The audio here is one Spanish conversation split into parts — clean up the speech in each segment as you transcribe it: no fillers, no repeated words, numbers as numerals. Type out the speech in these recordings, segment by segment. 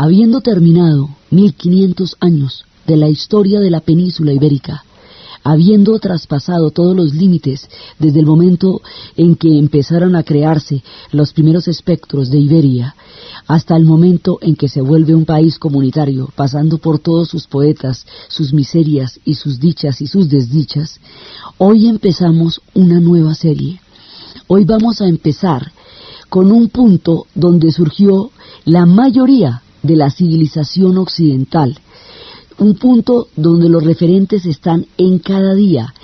habiendo terminado 1500 años de la historia de la península ibérica, habiendo traspasado todos los límites desde el momento en que empezaron a crearse los primeros espectros de Iberia, hasta el momento en que se vuelve un país comunitario, pasando por todos sus poetas, sus miserias y sus dichas y sus desdichas, hoy empezamos una nueva serie. Hoy vamos a empezar con un punto donde surgió la mayoría de la civilización occidental, un punto donde los referentes están en cada día,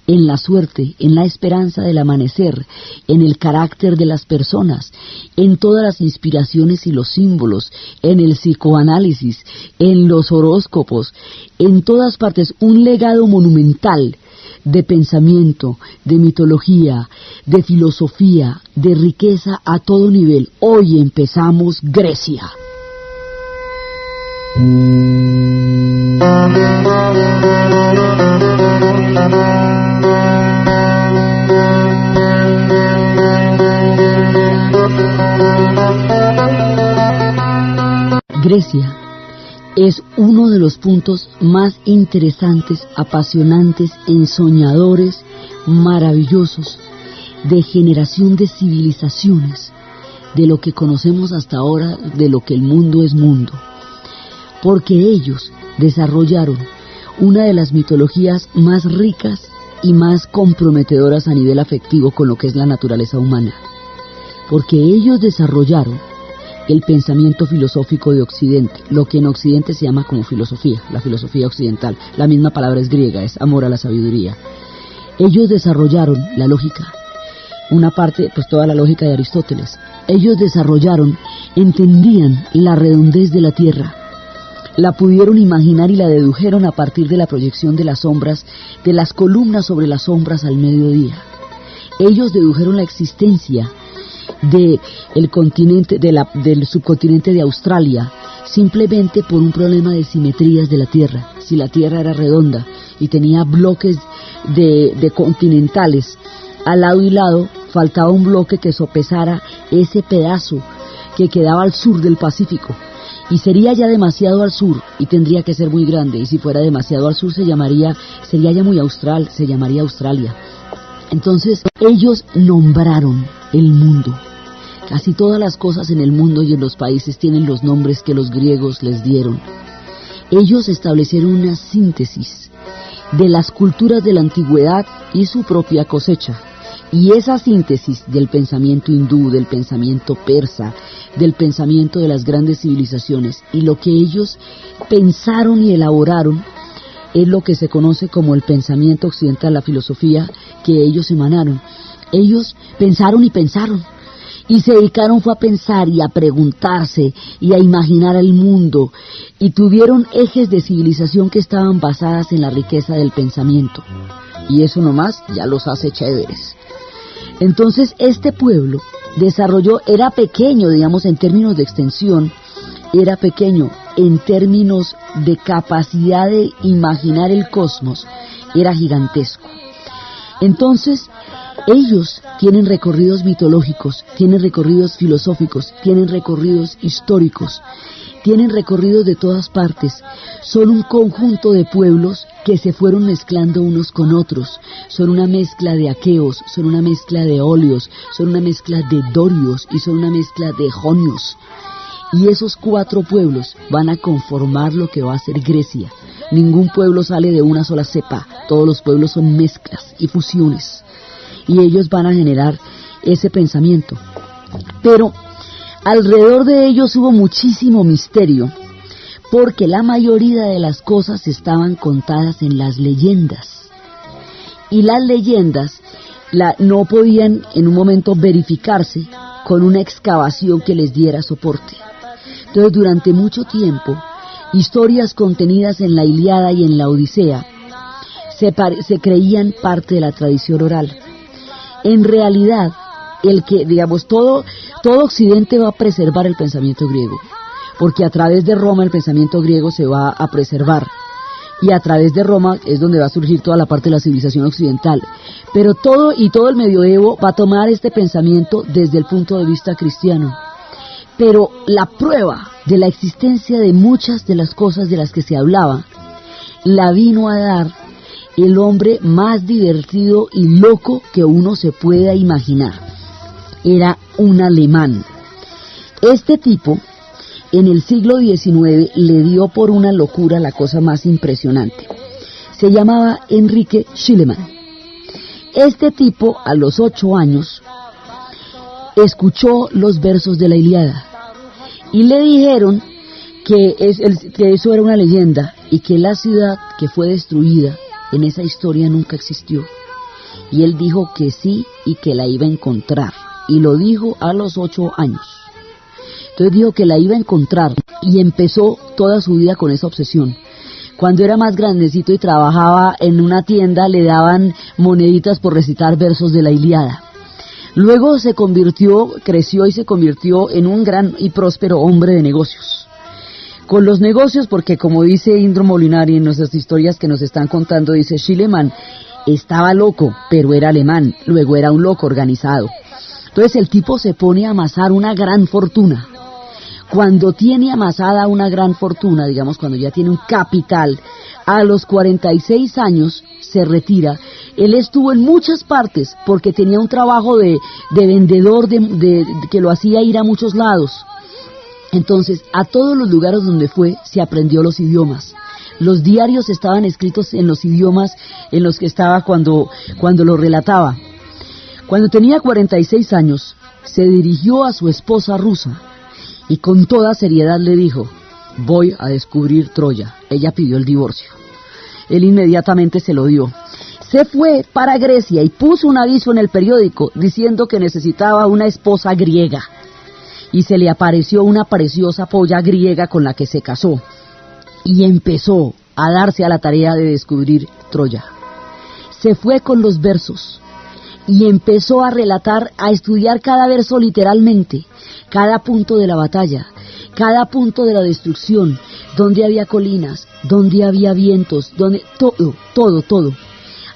en la suerte, en la esperanza del amanecer, en el carácter de las personas, en todas las inspiraciones y los símbolos, en el psicoanálisis, en los horóscopos, en todas partes, un legado monumental de pensamiento, de mitología, de filosofía, de riqueza a todo nivel. Hoy empezamos Grecia. Grecia es uno de los puntos más interesantes, apasionantes, ensoñadores, maravillosos, de generación de civilizaciones, de lo que conocemos hasta ahora, de lo que el mundo es mundo. Porque ellos desarrollaron una de las mitologías más ricas y más comprometedoras a nivel afectivo con lo que es la naturaleza humana. Porque ellos desarrollaron el pensamiento filosófico de Occidente, lo que en Occidente se llama como filosofía, la filosofía occidental. La misma palabra es griega, es amor a la sabiduría. Ellos desarrollaron la lógica, una parte, pues toda la lógica de Aristóteles. Ellos desarrollaron, entendían la redondez de la Tierra, la pudieron imaginar y la dedujeron a partir de la proyección de las sombras, de las columnas sobre las sombras al mediodía. Ellos dedujeron la existencia del subcontinente de Australia, simplemente por un problema de simetrías de la Tierra. Si la Tierra era redonda y tenía bloques de continentales al lado y lado, faltaba un bloque que sopesara ese pedazo que quedaba al sur del Pacífico. Y sería ya demasiado al sur y tendría que ser muy grande, y si fuera demasiado al sur sería ya muy austral, se llamaría Australia. Entonces ellos nombraron el mundo. Casi todas las cosas en el mundo y en los países tienen los nombres que los griegos les dieron. Ellos establecieron una síntesis de las culturas de la antigüedad y su propia cosecha. Y esa síntesis del pensamiento hindú, del pensamiento persa, del pensamiento de las grandes civilizaciones, y lo que ellos pensaron y elaboraron, es lo que se conoce como el pensamiento occidental, la filosofía que ellos emanaron. Ellos pensaron y pensaron, y se dedicaron fue a pensar y a preguntarse y a imaginar el mundo, y tuvieron ejes de civilización que estaban basadas en la riqueza del pensamiento, y eso nomás ya los hace chéveres. Entonces este pueblo desarrolló, era pequeño, digamos, en términos de extensión, era pequeño en términos de capacidad de imaginar el cosmos, era gigantesco. Entonces, ellos tienen recorridos mitológicos, tienen recorridos filosóficos, tienen recorridos históricos, tienen recorridos de todas partes. Son un conjunto de pueblos que se fueron mezclando unos con otros. Son una mezcla de aqueos, son una mezcla de óleos, son una mezcla de dorios y son una mezcla de jonios. Y esos 4 pueblos van a conformar lo que va a ser Grecia. Ningún pueblo sale de una sola cepa, todos los pueblos son mezclas y fusiones. Y ellos van a generar ese pensamiento. Pero alrededor de ellos hubo muchísimo misterio, porque la mayoría de las cosas estaban contadas en las leyendas. Y las leyendas no podían en un momento verificarse con una excavación que les diera soporte. Entonces, durante mucho tiempo, historias contenidas en la Ilíada y en la Odisea se creían parte de la tradición oral. En realidad, todo Occidente va a preservar el pensamiento griego, porque a través de Roma el pensamiento griego se va a preservar, y a través de Roma es donde va a surgir toda la parte de la civilización occidental. Pero todo el medioevo va a tomar este pensamiento desde el punto de vista cristiano. Pero la prueba de la existencia de muchas de las cosas de las que se hablaba, la vino a dar el hombre más divertido y loco que uno se pueda imaginar. Era un alemán. Este tipo, en el siglo XIX, le dio por una locura la cosa más impresionante. Se llamaba Enrique Schliemann. Este tipo, a los 8 años, escuchó los versos de la Ilíada y le dijeron que eso era una leyenda y que la ciudad que fue destruida en esa historia nunca existió. Y él dijo que sí y que la iba a encontrar. Y lo dijo a los 8 años. Entonces dijo que la iba a encontrar y empezó toda su vida con esa obsesión. Cuando era más grandecito y trabajaba en una tienda, le daban moneditas por recitar versos de la Ilíada. Luego creció y se convirtió en un gran y próspero hombre de negocios. Con los negocios, porque como dice Indro Molinari en nuestras historias que nos están contando, dice Schliemann estaba loco, pero era alemán, luego era un loco organizado. Entonces el tipo se pone a amasar una gran fortuna. Cuando tiene amasada una gran fortuna, digamos cuando ya tiene un capital, a los 46 años se retira. Él estuvo en muchas partes porque tenía un trabajo de vendedor que lo hacía ir a muchos lados. Entonces, a todos los lugares donde fue, se aprendió los idiomas. Los diarios estaban escritos en los idiomas en los que estaba cuando lo relataba. Cuando tenía 46 años, se dirigió a su esposa rusa y con toda seriedad le dijo: voy a descubrir Troya. Ella pidió el divorcio. Él inmediatamente se lo dio. Se fue para Grecia y puso un aviso en el periódico diciendo que necesitaba una esposa griega. Y se le apareció una preciosa polla griega con la que se casó. Y empezó a darse a la tarea de descubrir Troya. Se fue con los versos y empezó a relatar, a estudiar cada verso literalmente, cada punto de la batalla, cada punto de la destrucción, donde había colinas, donde había vientos, donde todo.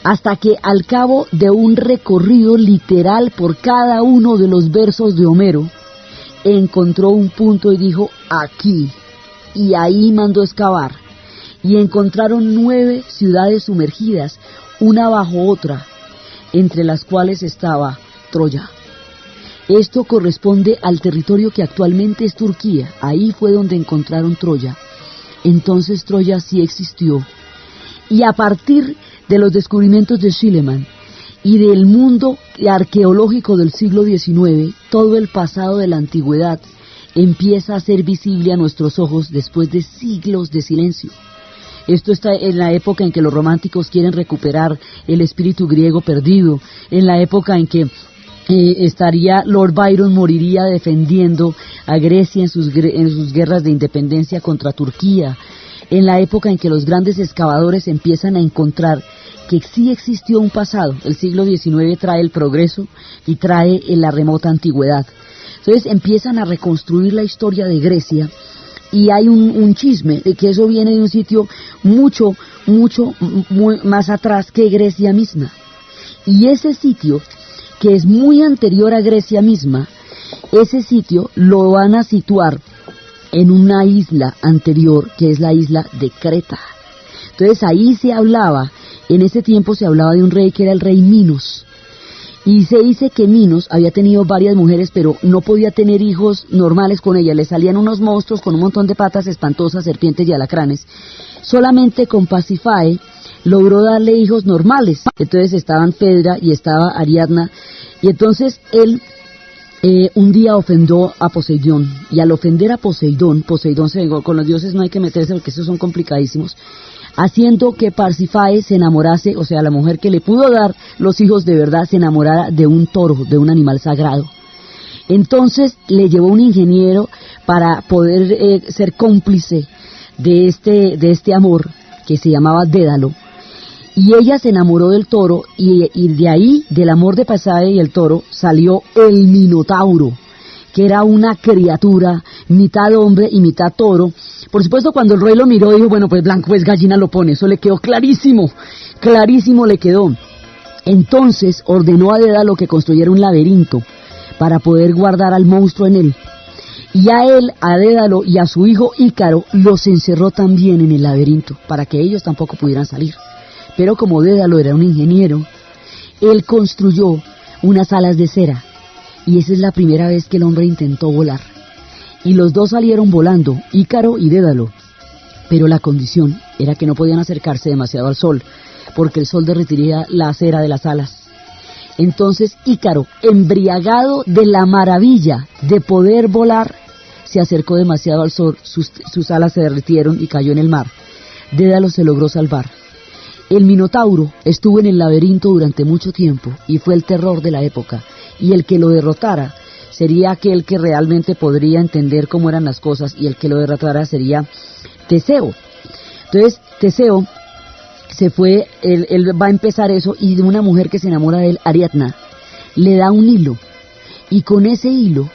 Hasta que al cabo de un recorrido literal por cada uno de los versos de Homero, encontró un punto y dijo: aquí. Y ahí mandó excavar. Y encontraron 9 ciudades sumergidas, una bajo otra, entre las cuales estaba Troya. Esto corresponde al territorio que actualmente es Turquía. Ahí fue donde encontraron Troya. Entonces Troya sí existió. Y a partir de los descubrimientos de Schliemann y del mundo arqueológico del siglo XIX, todo el pasado de la antigüedad empieza a ser visible a nuestros ojos después de siglos de silencio. Esto está en la época en que los románticos quieren recuperar el espíritu griego perdido, en la época en que Lord Byron moriría defendiendo a Grecia en sus guerras de independencia contra Turquía, en la época en que los grandes excavadores empiezan a encontrar que sí existió un pasado. El siglo XIX trae el progreso y trae la remota antigüedad. Entonces empiezan a reconstruir la historia de Grecia y hay un chisme de que eso viene de un sitio mucho más atrás que Grecia misma. Y ese sitio, que es muy anterior a Grecia misma, ese sitio lo van a situar en una isla anterior, que es la isla de Creta. Entonces ahí en ese tiempo se hablaba de un rey que era el rey Minos. Y se dice que Minos había tenido varias mujeres, pero no podía tener hijos normales con ella. Le salían unos monstruos con un montón de patas espantosas, serpientes y alacranes. Solamente con Pasífae logró darle hijos normales. Entonces estaban Fedra y estaba Ariadna. Y entonces él un día ofendió a Poseidón. Y al ofender a Poseidón se vengó. Con los dioses no hay que meterse porque esos son complicadísimos. Haciendo que Pasífae se enamorase, o sea, la mujer que le pudo dar los hijos de verdad, se enamorara de un toro, de un animal sagrado. Entonces le llevó un ingeniero para poder ser cómplice de este amor, que se llamaba Dédalo. Y ella se enamoró del toro, y de ahí, del amor de Pasífae y el toro, salió el Minotauro, que era una criatura mitad hombre y mitad toro. Por supuesto, cuando el rey lo miró, dijo: bueno, pues blanco pues gallina lo pone. Eso le quedó clarísimo le quedó. Entonces ordenó a Dédalo que construyera un laberinto para poder guardar al monstruo en él. Y a él, a Dédalo y a su hijo Ícaro los encerró también en el laberinto, para que ellos tampoco pudieran salir. Pero como Dédalo era un ingeniero, él construyó unas alas de cera, y esa es la primera vez que el hombre intentó volar. Y los dos salieron volando, Ícaro y Dédalo, pero la condición era que no podían acercarse demasiado al sol, porque el sol derretiría la cera de las alas. Entonces Ícaro, embriagado de la maravilla de poder volar, se acercó demasiado al sol, sus alas se derritieron y cayó en el mar. Dédalo se logró salvar. El Minotauro estuvo en el laberinto durante mucho tiempo y fue el terror de la época, y el que lo derrotara sería aquel que realmente podría entender cómo eran las cosas, y el que lo derrotara sería Teseo. Entonces Teseo se fue, él va a empezar eso, y de una mujer que se enamora de él, Ariadna, le da un hilo, y con ese hilo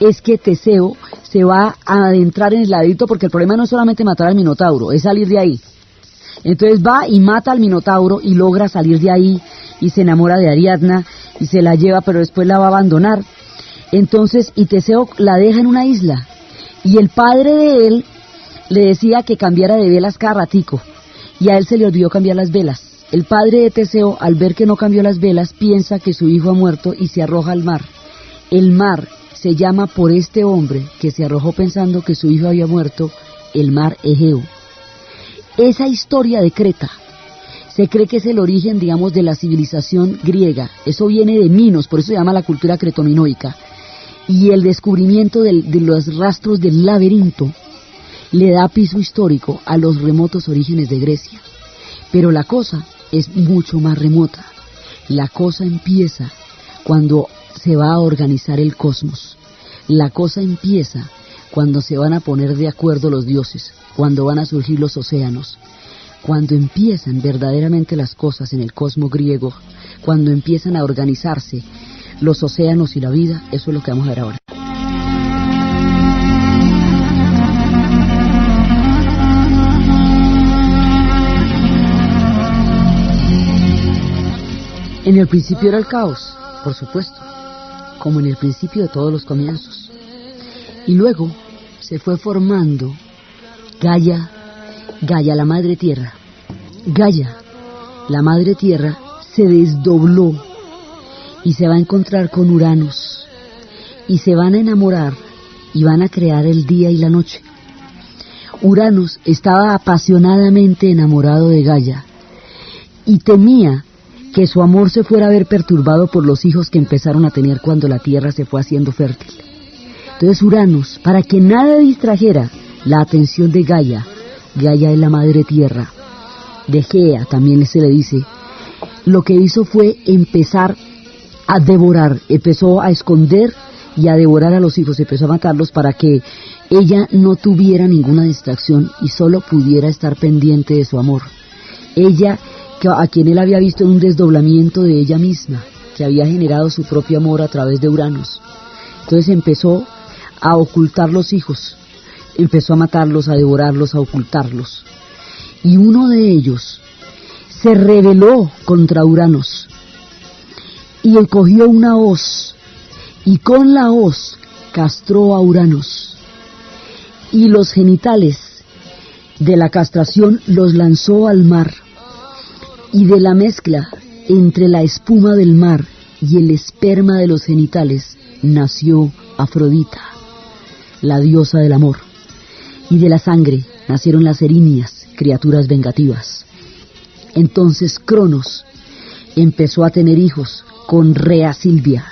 es que Teseo se va a adentrar en el laberinto, porque el problema no es solamente matar al Minotauro, es salir de ahí. Entonces va y mata al Minotauro y logra salir de ahí, y se enamora de Ariadna y se la lleva, pero después la va a abandonar. Entonces, y Teseo la deja en una isla, y el padre de él le decía que cambiara de velas cada ratico, y a él se le olvidó cambiar las velas. El padre de Teseo, al ver que no cambió las velas, piensa que su hijo ha muerto y se arroja al mar. El mar se llama por este hombre que se arrojó pensando que su hijo había muerto, el mar Egeo. Esa historia de Creta se cree que es el origen, digamos, de la civilización griega. Eso viene de Minos, por eso se llama la cultura cretominoica. Y el descubrimiento de los rastros del laberinto le da piso histórico a los remotos orígenes de Grecia. Pero la cosa es mucho más remota. La cosa empieza cuando se va a organizar el cosmos. La cosa empieza cuando se van a poner de acuerdo los dioses, cuando van a surgir los océanos, cuando empiezan verdaderamente las cosas en el cosmos griego, cuando empiezan a organizarse los océanos y la vida. Eso es lo que vamos a ver ahora. En el principio era el caos, por supuesto, como en el principio de todos los comienzos. Y luego se fue formando Gaia la madre tierra. Gaia, la madre tierra, se desdobló y se va a encontrar con Uranos, y se van a enamorar y van a crear el día y la noche. Uranos estaba apasionadamente enamorado de Gaia y temía que su amor se fuera a ver perturbado por los hijos que empezaron a tener cuando la tierra se fue haciendo fértil. Entonces Uranos, para que nada distrajera la atención de Gaia, Gaia es la madre tierra, de Gea también se le dice, lo que hizo fue empezar a devorar, empezó a esconder y a devorar a los hijos, empezó a matarlos para que ella no tuviera ninguna distracción y solo pudiera estar pendiente de su amor. Ella, a quien él había visto en un desdoblamiento de ella misma, que había generado su propio amor a través de Uranos. Entonces empezó a ocultar los hijos, empezó a matarlos, a devorarlos, a ocultarlos. Y uno de ellos se rebeló contra Uranos y cogió una hoz, y con la hoz castró a Uranos, y los genitales de la castración los lanzó al mar, y de la mezcla entre la espuma del mar y el esperma de los genitales nació Afrodita, la diosa del amor, y de la sangre nacieron las erinias, criaturas vengativas. Entonces Cronos empezó a tener hijos con Rea Silvia,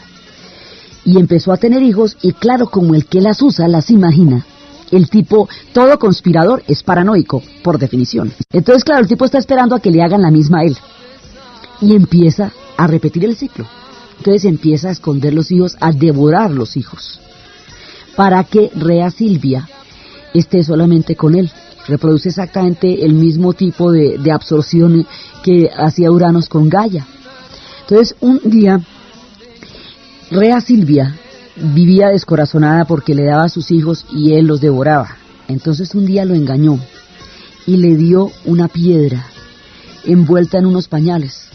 y empezó a tener hijos, y claro, como el que las usa las imagina, el tipo, todo conspirador es paranoico, por definición. Entonces, claro, el tipo está esperando a que le hagan la misma a él, y empieza a repetir el ciclo. Entonces empieza a esconder los hijos, a devorar los hijos, para que Rea Silvia esté solamente con él. Reproduce exactamente el mismo tipo de absorción que hacía Uranos con Gaia. Entonces, un día, Rea Silvia vivía descorazonada porque le daba a sus hijos y él los devoraba. Entonces un día lo engañó y le dio una piedra envuelta en unos pañales,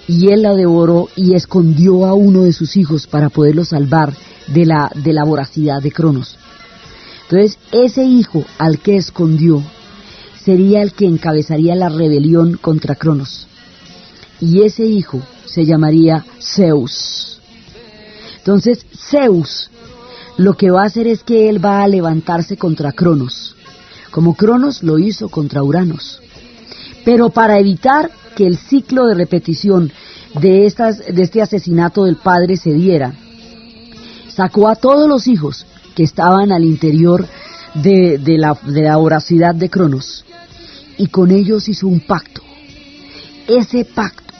y él la devoró y escondió a uno de sus hijos para poderlo salvar de la voracidad de Cronos. Entonces, ese hijo al que escondió sería el que encabezaría la rebelión contra Cronos. Y ese hijo se llamaría Zeus. Entonces, Zeus lo que va a hacer es que él va a levantarse contra Cronos, como Cronos lo hizo contra Uranos. Pero para evitar que el ciclo de repetición de este asesinato del padre se diera, sacó a todos los hijos que estaban al interior de la voracidad de Cronos, y con ellos hizo un pacto. Ese pacto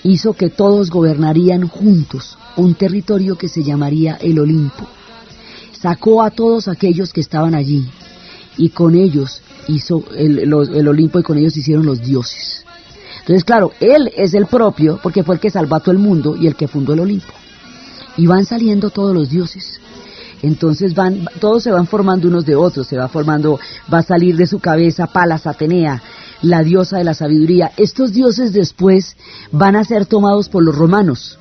hizo que todos gobernarían juntos un territorio que se llamaría el Olimpo. Sacó a todos aquellos que estaban allí, y con ellos hizo el Olimpo, y con ellos hicieron los dioses. Entonces, claro, él es el propio, porque fue el que salvó a todo el mundo y el que fundó el Olimpo. Y van saliendo todos los dioses. Entonces todos se van formando unos de otros, va a salir de su cabeza Palas Atenea, la diosa de la sabiduría. Estos dioses después van a ser tomados por los romanos.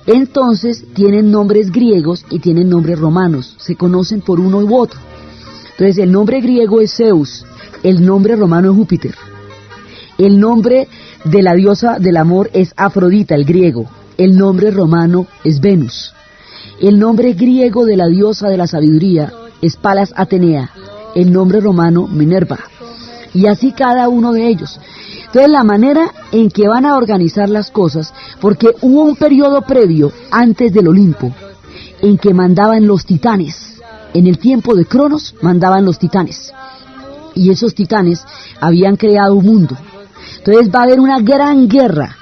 Entonces tienen nombres griegos y tienen nombres romanos, se conocen por uno u otro. Entonces el nombre griego es Zeus, el nombre romano es Júpiter. El nombre de la diosa del amor es Afrodita, el griego. El nombre romano es Venus. El nombre griego de la diosa de la sabiduría es Palas Atenea. El nombre romano Minerva. Y así cada uno de ellos. Entonces la manera en que van a organizar las cosas, porque hubo un periodo previo antes del Olimpo en que mandaban los titanes. En el tiempo de Cronos mandaban los titanes. Y esos titanes habían creado un mundo. Entonces va a haber una gran guerra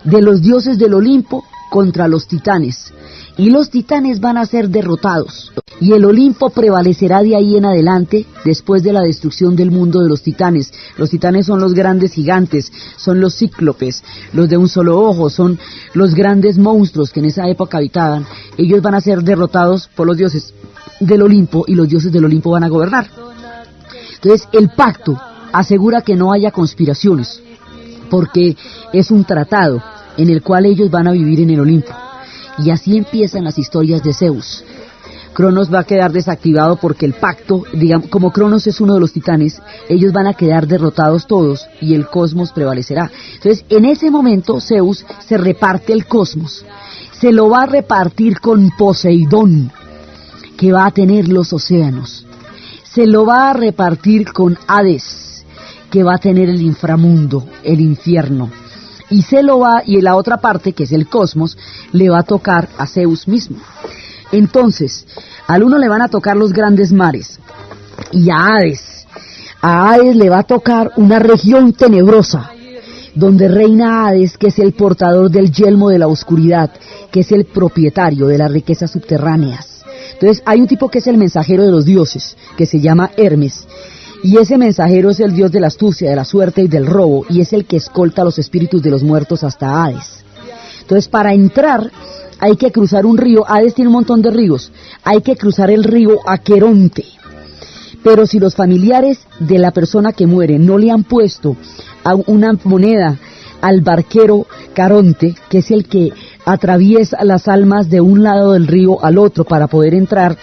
de los dioses del Olimpo contra los titanes. Y los titanes van a ser derrotados. Y el Olimpo prevalecerá de ahí en adelante después de la destrucción del mundo de los titanes. Los titanes son los grandes gigantes, son los cíclopes, los de un solo ojo, son los grandes monstruos que en esa época habitaban. Ellos van a ser derrotados por los dioses del Olimpo y los dioses del Olimpo van a gobernar. Entonces el pacto asegura que no haya conspiraciones, porque es un tratado en el cual ellos van a vivir en el Olimpo. Y así empiezan las historias de Zeus. Cronos va a quedar desactivado porque el pacto, digamos, como Cronos es uno de los titanes, ellos van a quedar derrotados todos y el cosmos prevalecerá. Entonces, en ese momento Zeus se reparte el cosmos. Se lo va a repartir con Poseidón, que va a tener los océanos. Se lo va a repartir con Hades, que va a tener el inframundo, el infierno. Y la otra parte, que es el cosmos, le va a tocar a Zeus mismo. Entonces, al uno le van a tocar los grandes mares, y a Hades le va a tocar una región tenebrosa, donde reina Hades, que es el portador del yelmo de la oscuridad, que es el propietario de las riquezas subterráneas. Entonces, hay un tipo que es el mensajero de los dioses, que se llama Hermes, y ese mensajero es el dios de la astucia, de la suerte y del robo, y es el que escolta a los espíritus de los muertos hasta Hades. Entonces, para entrar hay que cruzar un río. Hades tiene un montón de ríos. Hay que cruzar el río Aqueronte. Pero si los familiares de la persona que muere no le han puesto una moneda al barquero Caronte, que es el que atraviesa las almas de un lado del río al otro para poder entrar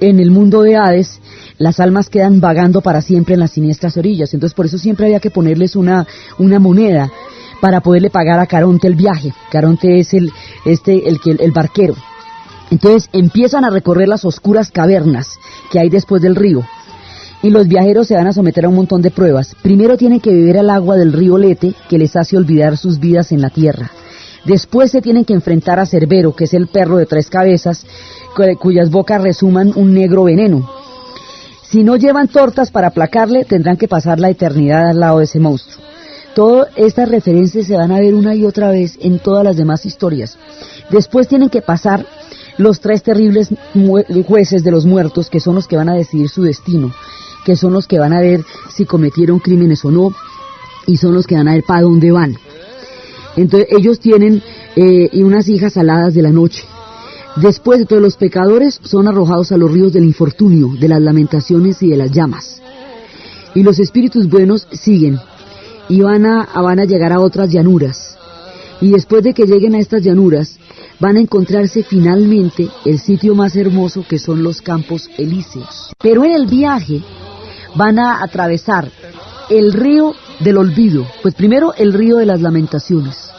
en el mundo de Hades, las almas quedan vagando para siempre en las siniestras orillas. Entonces por eso siempre había que ponerles una moneda para poderle pagar a Caronte el viaje. Caronte es el barquero. Entonces empiezan a recorrer las oscuras cavernas que hay después del río. Y los viajeros se van a someter a un montón de pruebas. Primero tienen que beber el agua del río Lete, que les hace olvidar sus vidas en la tierra. Después se tienen que enfrentar a Cerbero, que es el perro de 3 cabezas, cuyas bocas resuman un negro veneno. Si no llevan tortas para aplacarle, tendrán que pasar la eternidad al lado de ese monstruo. Todas estas referencias se van a ver una y otra vez en todas las demás historias. Después tienen que pasar los 3 terribles jueces de los muertos, que son los que van a decidir su destino, que son los que van a ver si cometieron crímenes o no, y son los que van a ver para dónde van. Entonces ellos tienen unas hijas aladas de la noche. Después de todos los pecadores son arrojados a los ríos del infortunio, de las lamentaciones y de las llamas. Y los espíritus buenos siguen y van a llegar a otras llanuras. Y después de que lleguen a estas llanuras, van a encontrarse finalmente el sitio más hermoso, que son los Campos Elíseos. Pero en el viaje van a atravesar el río del olvido, pues primero el río de las lamentaciones,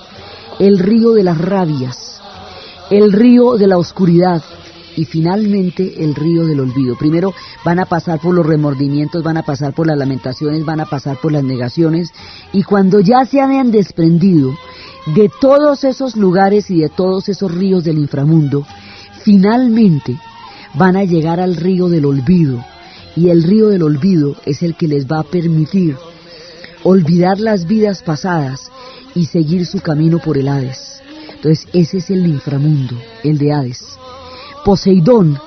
el río de las rabias, el río de la oscuridad y finalmente el río del olvido. Primero van a pasar por los remordimientos, van a pasar por las lamentaciones, van a pasar por las negaciones, y cuando ya se hayan desprendido de todos esos lugares y de todos esos ríos del inframundo, finalmente van a llegar al río del olvido, y el río del olvido es el que les va a permitir olvidar las vidas pasadas y seguir su camino por el Hades. Entonces ese es el inframundo, el de Hades. Poseidón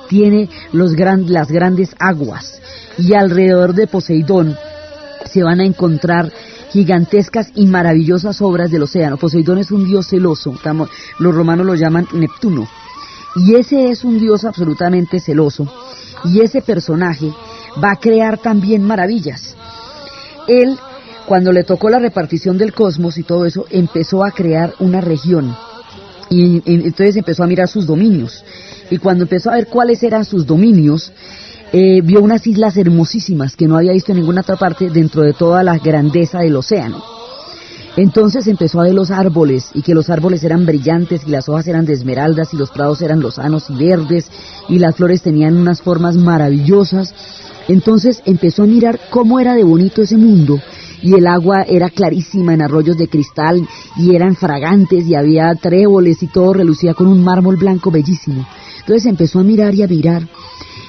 tiene las grandes aguas, y alrededor de Poseidón se van a encontrar gigantescas y maravillosas obras del océano. Poseidón es un dios celoso, los romanos lo llaman Neptuno, y ese es un dios absolutamente celoso, y ese personaje va a crear también maravillas. Él, cuando le tocó la repartición del cosmos y todo eso, empezó a crear una región, y entonces empezó a mirar sus dominios, y cuando empezó a ver cuáles eran sus dominios, vio unas islas hermosísimas que no había visto en ninguna otra parte dentro de toda la grandeza del océano. Entonces empezó a ver los árboles, y que los árboles eran brillantes, y las hojas eran de esmeraldas, y los prados eran lozanos y verdes, y las flores tenían unas formas maravillosas. Entonces empezó a mirar cómo era de bonito ese mundo, y el agua era clarísima en arroyos de cristal, y eran fragantes, y había tréboles, y todo relucía con un mármol blanco bellísimo. Entonces empezó a mirar y a mirar,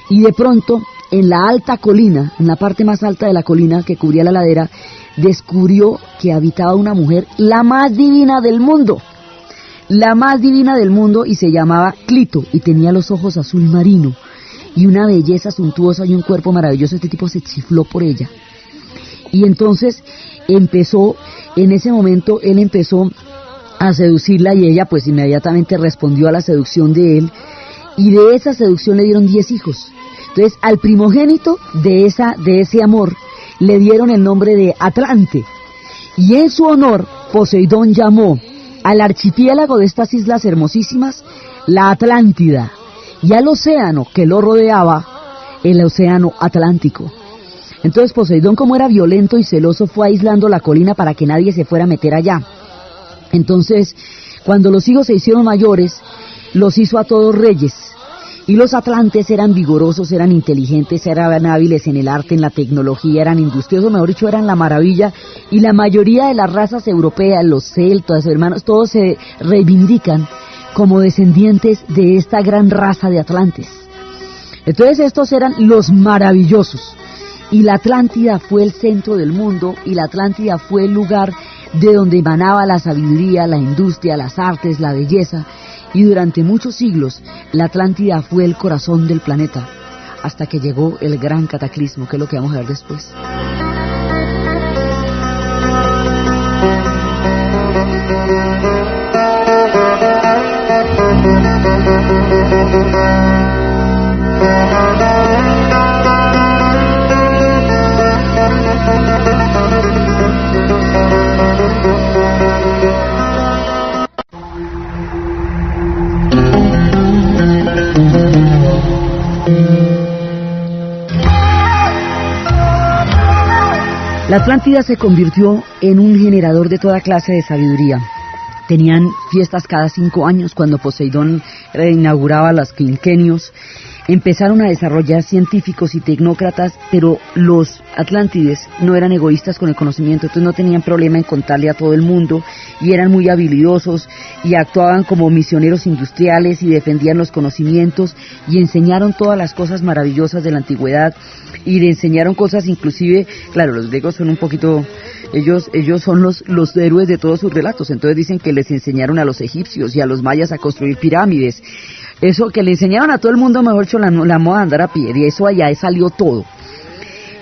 y de pronto, en la alta colina, en la parte más alta de la colina que cubría la ladera, descubrió que habitaba una mujer, la más divina del mundo, y se llamaba Clito, y tenía los ojos azul marino, y una belleza suntuosa y un cuerpo maravilloso. Este tipo se chifló por ella, y entonces en ese momento él empezó a seducirla, y ella pues inmediatamente respondió a la seducción de él, y de esa seducción le dieron 10 hijos. Entonces al primogénito de ese amor le dieron el nombre de Atlante, y en su honor Poseidón llamó al archipiélago de estas islas hermosísimas la Atlántida, y al océano que lo rodeaba el océano Atlántico. Entonces Poseidón, como era violento y celoso, fue aislando la colina para que nadie se fuera a meter allá. Entonces, cuando los hijos se hicieron mayores, los hizo a todos reyes, y los atlantes eran vigorosos, eran inteligentes, eran hábiles en el arte, en la tecnología, eran industriosos, mejor dicho, eran la maravilla, y la mayoría de las razas europeas, los celtas, hermanos, todos se reivindican como descendientes de esta gran raza de atlantes. Entonces estos eran los maravillosos, y la Atlántida fue el centro del mundo, y la Atlántida fue el lugar de donde emanaba la sabiduría, la industria, las artes, la belleza, y durante muchos siglos la Atlántida fue el corazón del planeta, hasta que llegó el gran cataclismo, que es lo que vamos a ver después. La Atlántida se convirtió en un generador de toda clase de sabiduría. Tenían fiestas cada 5 años cuando Poseidón inauguraba los quinquenios. Empezaron a desarrollar científicos y tecnócratas, pero los atlántides no eran egoístas con el conocimiento, entonces no tenían problema en contarle a todo el mundo, y eran muy habilidosos, y actuaban como misioneros industriales, y defendían los conocimientos, y enseñaron todas las cosas maravillosas de la antigüedad, y le enseñaron cosas inclusive, claro, los griegos son un poquito, ellos son los héroes de todos sus relatos, entonces dicen que les enseñaron a los egipcios y a los mayas a construir pirámides. Eso que le enseñaron a todo el mundo, mejor dicho, la moda de andar a pie, y eso allá salió todo.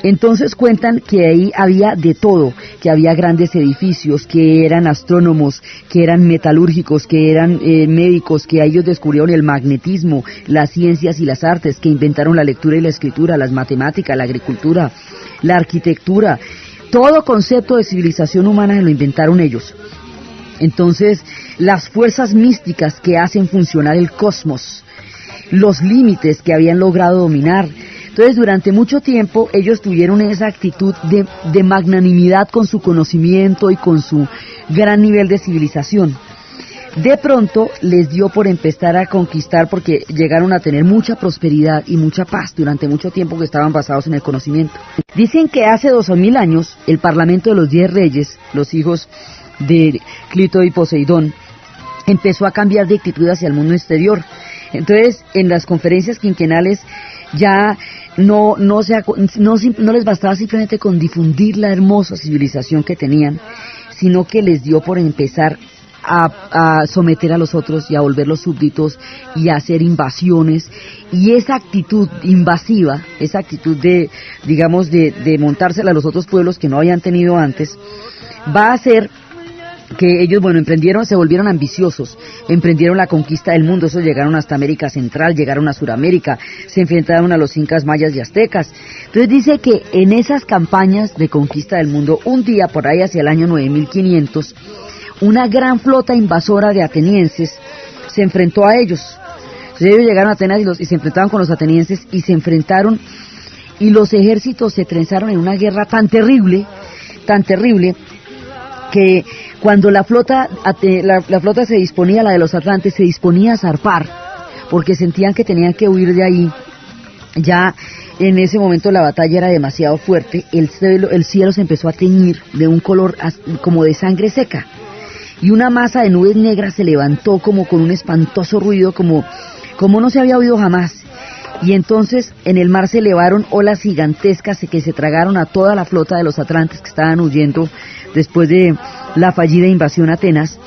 Entonces cuentan que ahí había de todo, que había grandes edificios, que eran astrónomos, que eran metalúrgicos, que eran médicos, que ellos descubrieron el magnetismo, las ciencias y las artes, que inventaron la lectura y la escritura, las matemáticas, la agricultura, la arquitectura. Todo concepto de civilización humana lo inventaron ellos. Entonces, las fuerzas místicas que hacen funcionar el cosmos, los límites que habían logrado dominar. Entonces, durante mucho tiempo ellos tuvieron esa actitud de magnanimidad con su conocimiento y con su gran nivel de civilización. De pronto les dio por empezar a conquistar, porque llegaron a tener mucha prosperidad y mucha paz durante mucho tiempo que estaban basados en el conocimiento. Dicen que hace 2000 años el parlamento de los 10 reyes, los hijos de Clito y Poseidón, empezó a cambiar de actitud hacia el mundo exterior. Entonces, en las conferencias quinquenales ya no les bastaba simplemente con difundir la hermosa civilización que tenían, sino que les dio por empezar a someter a los otros y a volverlos súbditos y a hacer invasiones. Y esa actitud invasiva, esa actitud de montársela a los otros pueblos que no habían tenido antes, va a hacer que ellos, se volvieron ambiciosos, emprendieron la conquista del mundo. Eso, llegaron hasta América Central, llegaron a Suramérica, se enfrentaron a los incas, mayas y aztecas. Entonces dice que en esas campañas de conquista del mundo, un día por ahí hacia el año 9500, una gran flota invasora de atenienses se enfrentó a ellos. Entonces ellos llegaron a Atenas y se enfrentaban con los atenienses, y se enfrentaron, y los ejércitos se trenzaron en una guerra tan terrible, que cuando la flota se disponía, la de los atlantes, se disponía a zarpar, porque sentían que tenían que huir de ahí, ya en ese momento la batalla era demasiado fuerte. El cielo se empezó a teñir de un color como de sangre seca, y una masa de nubes negras se levantó como con un espantoso ruido, como no se había oído jamás. Y entonces en el mar se elevaron olas gigantescas que se tragaron a toda la flota de los atlantes que estaban huyendo después de la fallida invasión a Atenas,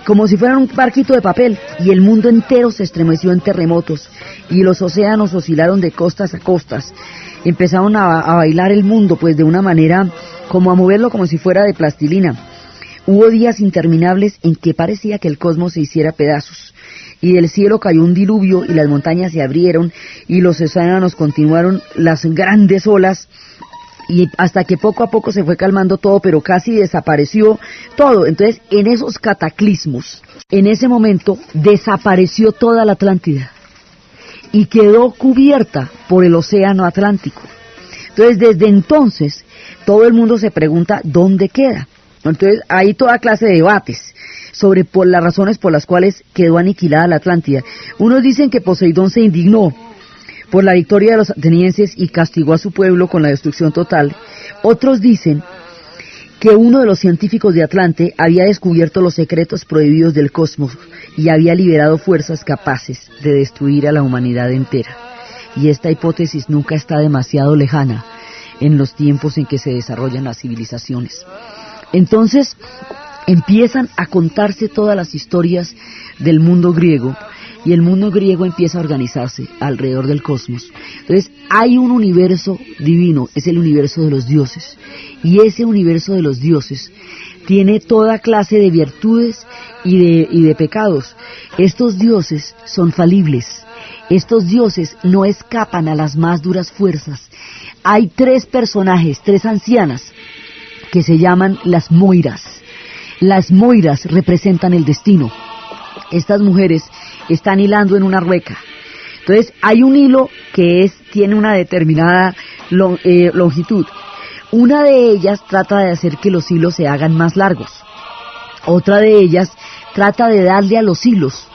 como si fueran un barquito de papel, y el mundo entero se estremeció en terremotos, y los océanos oscilaron de costas a costas. Empezaron a bailar el mundo, pues de una manera, como a moverlo como si fuera de plastilina. Hubo días interminables en que parecía que el cosmos se hiciera pedazos, y del cielo cayó un diluvio, y las montañas se abrieron, y los océanos continuaron las grandes olas, y hasta que poco a poco se fue calmando todo, pero casi desapareció todo. Entonces, en esos cataclismos, en ese momento, desapareció toda la Atlántida, y quedó cubierta por el océano Atlántico. Entonces, desde entonces, todo el mundo se pregunta, ¿dónde queda? Entonces, hay toda clase de debates sobre las razones por las cuales quedó aniquilada la Atlántida. Unos dicen que Poseidón se indignó por la victoria de los atenienses y castigó a su pueblo con la destrucción total. Otros dicen que uno de los científicos de Atlante había descubierto los secretos prohibidos del cosmos y había liberado fuerzas capaces de destruir a la humanidad entera. Y esta hipótesis nunca está demasiado lejana en los tiempos en que se desarrollan las civilizaciones. Entonces empiezan a contarse todas las historias del mundo griego, y el mundo griego empieza a organizarse alrededor del cosmos. Entonces hay un universo divino, es el universo de los dioses, y ese universo de los dioses tiene toda clase de virtudes y de pecados. Estos dioses son falibles, estos dioses no escapan a las más duras fuerzas. Hay 3 personajes, 3 ancianas, que se llaman las Moiras. Las Moiras representan el destino. Estas mujeres están hilando en una rueca. Entonces hay un hilo que tiene una determinada longitud. Una de ellas trata de hacer que los hilos se hagan más largos. Otra de ellas trata de darle a los hilos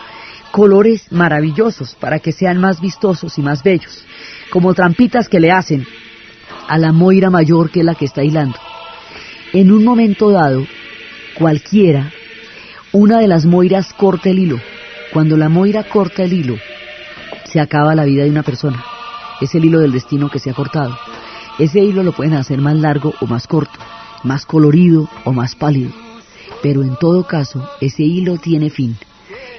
colores maravillosos para que sean más vistosos y más bellos, como trampitas que le hacen a la Moira mayor, que es la que está hilando. En un momento dado, cualquiera, una de las Moiras corta el hilo. Cuando la Moira corta el hilo, se acaba la vida de una persona. Es el hilo del destino que se ha cortado. Ese hilo lo pueden hacer más largo o más corto, más colorido o más pálido, pero en todo caso, ese hilo tiene fin.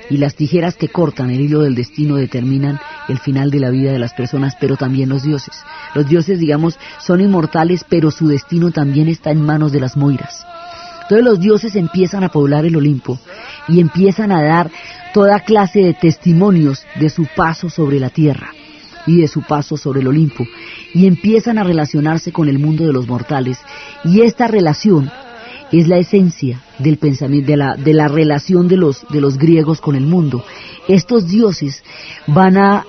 Y las tijeras que cortan el hilo del destino determinan el final de la vida de las personas, pero también los dioses. Los dioses, son inmortales, pero su destino también está en manos de las Moiras. Entonces los dioses empiezan a poblar el Olimpo y empiezan a dar toda clase de testimonios de su paso sobre la tierra y de su paso sobre el Olimpo, y empiezan a relacionarse con el mundo de los mortales, y esta relación es la esencia del pensamiento, de la relación de los griegos con el mundo. Estos dioses van a